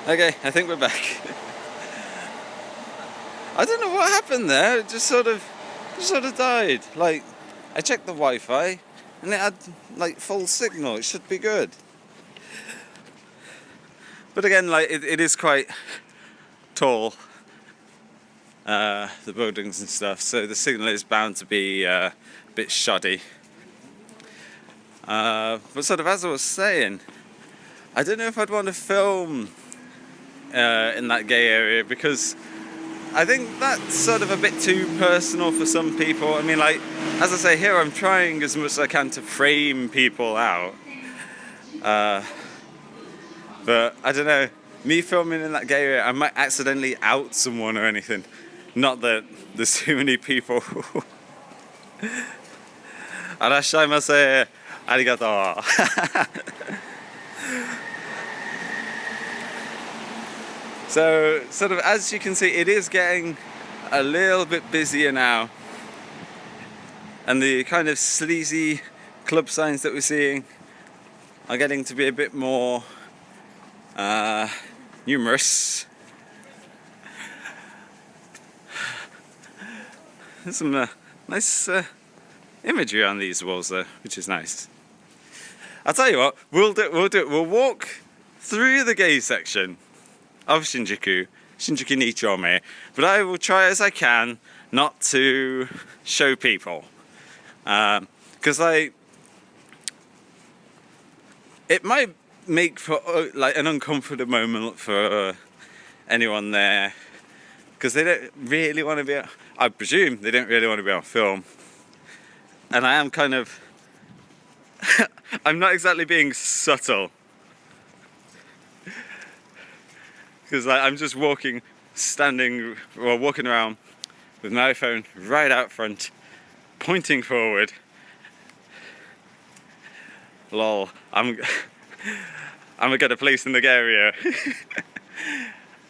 Okay, I think we're back. I don't know what happened there. It just sort of died. Like, I checked the Wi-Fi and it had like full signal. It should be good. But again, like it is quite tall. The buildings and stuff, so the signal is bound to be a bit shoddy. But sort of as I was saying, I don't know if I'd want to film in that gay area, because I think that's sort of a bit too personal for some people. I mean, like, as I say here, I'm trying as much as I can to frame people out. But I don't know, me filming in that gay area, I might accidentally out someone or anything. Not that there's too many people. Arashaimase, arigato. So, sort of as you can see, it is getting a little bit busier now. And the kind of sleazy club signs that we're seeing are getting to be a bit more numerous. There's some nice imagery on these walls though, which is nice. I'll tell you what, we'll walk through the gay section of Shinjuku Nichome, but I will try as I can not to show people. Because like, it might make for like an uncomfortable moment for anyone there, because they don't really want to be, I presume they don't really want to be on film. And I am kind of, I'm not exactly being subtle. Because like, I'm just walking around with my iPhone right out front, pointing forward. Lol, I'm gonna get a place in the area.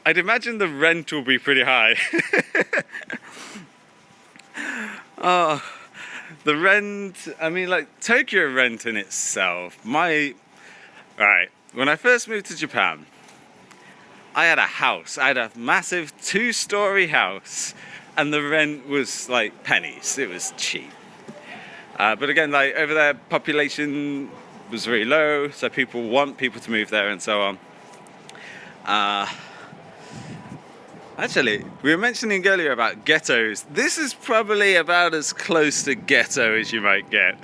I'd imagine the rent will be pretty high. Oh, the rent, I mean, like, Tokyo rent in itself, right, when I first moved to Japan, I had a house. I had a massive 2-story house, and the rent was like pennies. It was cheap. But again, like, over there, population was very low, so people want people to move there and so on. Actually, we were mentioning earlier about ghettos. This is probably about as close to ghetto as you might get.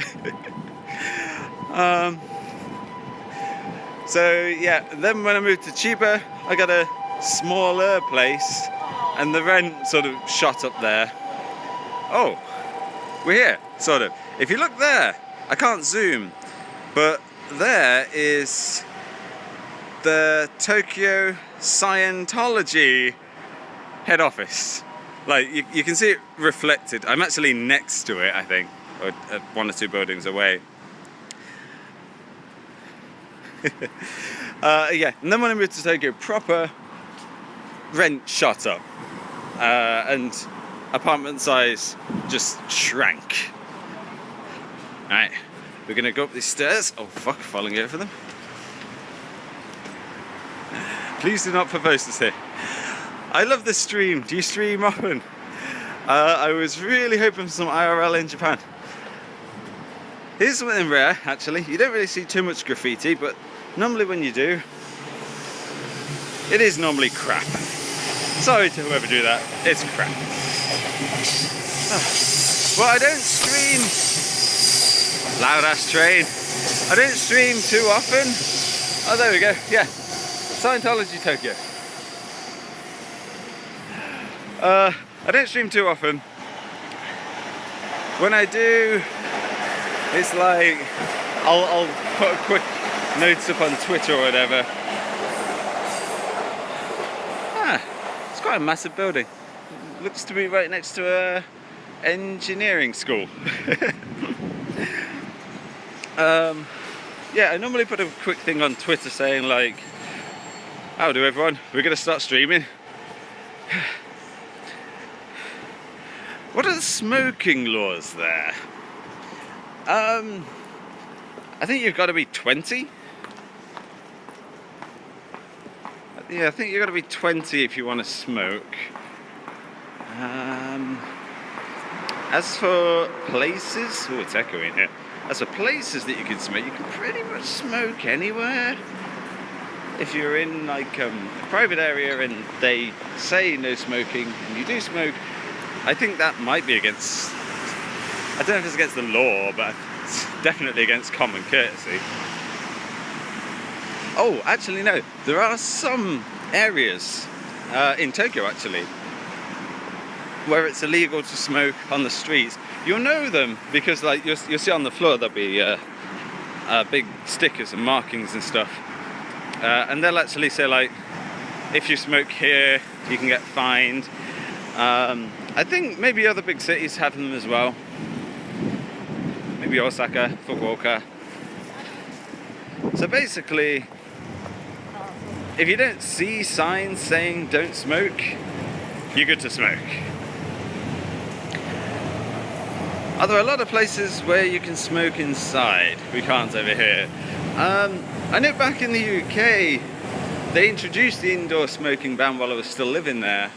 So yeah, then when I moved to Chiba, I got a smaller place, and the rent sort of shot up there. Oh, we're here, sort of. If you look there, I can't zoom, but there is the Tokyo Scientology head office. Like, you can see it reflected. I'm actually next to it, I think, or 1 or 2 buildings away. Yeah, and then when I moved to Tokyo proper, rent shot up, and apartment size just shrank. Alright, we're gonna go up these stairs. Oh fuck, falling over them. Please do not propose this here. I love this stream. Do you stream often? I was really hoping for some IRL in Japan. Here's something rare, actually. You don't really see too much graffiti, but normally when you do, it is normally crap. Sorry to whoever do that, it's crap. Well, I don't stream, loud ass train, I don't stream too often. Oh, there we go, yeah, Scientology Tokyo. I don't stream too often. When I do, it's like, I'll put a quick notes up on Twitter or whatever. It's quite a massive building. Looks to be right next to a engineering school. Yeah, I normally put a quick thing on Twitter saying like, how do everyone, we're gonna start streaming. What are the smoking laws there? I think you've got to be 20. Yeah, I think you've got to be 20 if you want to smoke. As for places, oh, it's echoing here. As for places that you can smoke, you can pretty much smoke anywhere. If you're in like a private area and they say no smoking and you do smoke, I think that might be against, I don't know if it's against the law, but it's definitely against common courtesy. Oh, actually no, there are some areas in Tokyo actually where it's illegal to smoke on the streets. You'll know them because like you'll see on the floor there'll be big stickers and markings and stuff, and they'll actually say like, if you smoke here you can get fined. I think maybe other big cities have them as well, maybe Osaka, Fukuoka. So basically, if you don't see signs saying don't smoke, you're good to smoke. Are there a lot of places where you can smoke inside? We can't over here. I know back in the UK, they introduced the indoor smoking ban while I was still living there.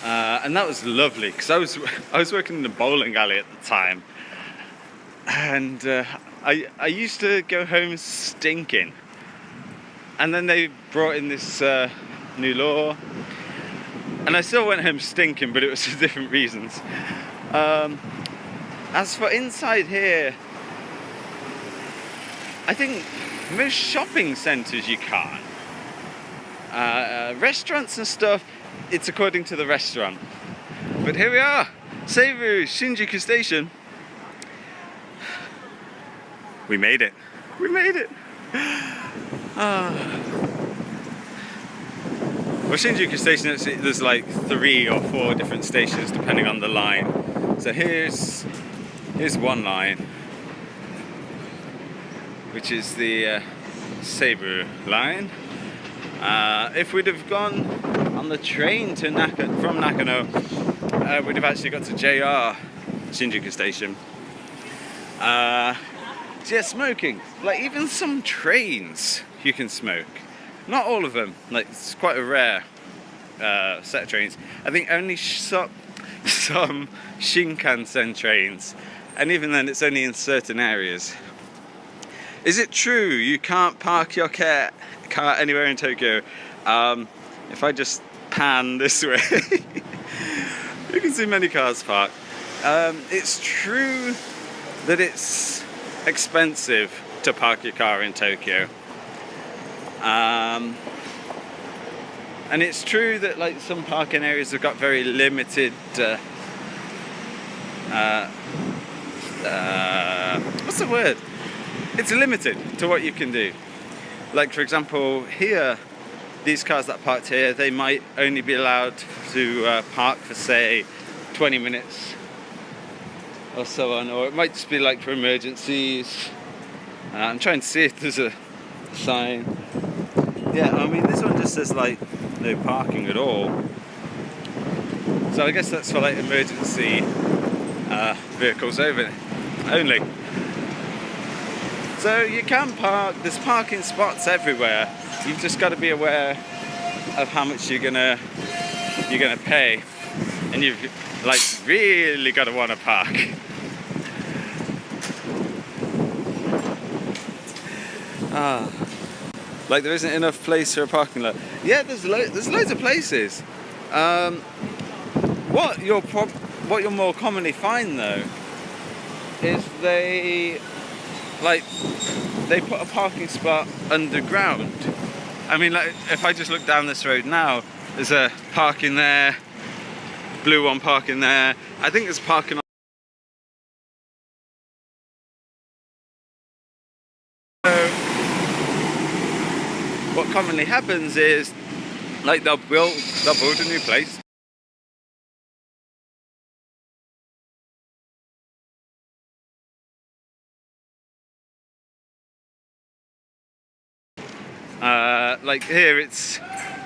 And that was lovely, because I was working in a bowling alley at the time. And I used to go home stinking. And then they brought in this new law. And I still went home stinking, but it was for different reasons. As for inside here, I think most shopping centres you can't. Restaurants and stuff, it's according to the restaurant. But here we are, Seibu, Shinjuku Station. We made it. We made it. Well, Shinjuku Station, there's like 3 or 4 different stations depending on the line. So here's one line, which is the Seibu line. If we'd have gone on the train to from Nakano, we'd have actually got to JR Shinjuku Station. So yeah, smoking. Like even some trains you can smoke. Not all of them. Like it's quite a rare set of trains. I think only some Shinkansen trains, and even then it's only in certain areas. Is it true you can't park your car anywhere in Tokyo? If I just pan this way, you can see many cars parked. It's true that it's expensive to park your car in Tokyo. And it's true that like some parking areas have got very limited what's the word? It's limited to what you can do. Like for example, here, these cars that are parked here, they might only be allowed to park for say 20 minutes or so on, or it might just be like for emergencies. I'm trying to see if there's a sign. Yeah, I mean this one just says like no parking at all. So I guess that's for like emergency vehicles only. So you can park, there's parking spots everywhere. You've just got to be aware of how much you're gonna pay, and you've like really got to want to park. Like there isn't enough place for a parking lot. Yeah, there's loads of places. What you'll more commonly find though is they put a parking spot underground. I mean, like if I just look down this road now, there's a parking there, blue one parking there. I think there's parking on. So what commonly happens is like they'll build a new place. Like here it's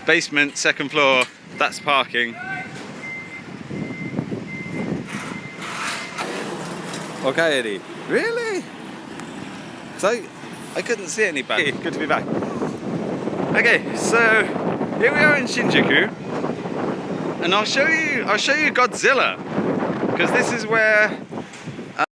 basement, second floor, that's parking. Okay, really? So I couldn't see anybody. Good to be back. Okay, so here we are in Shinjuku, and I'll show you Godzilla, because this is where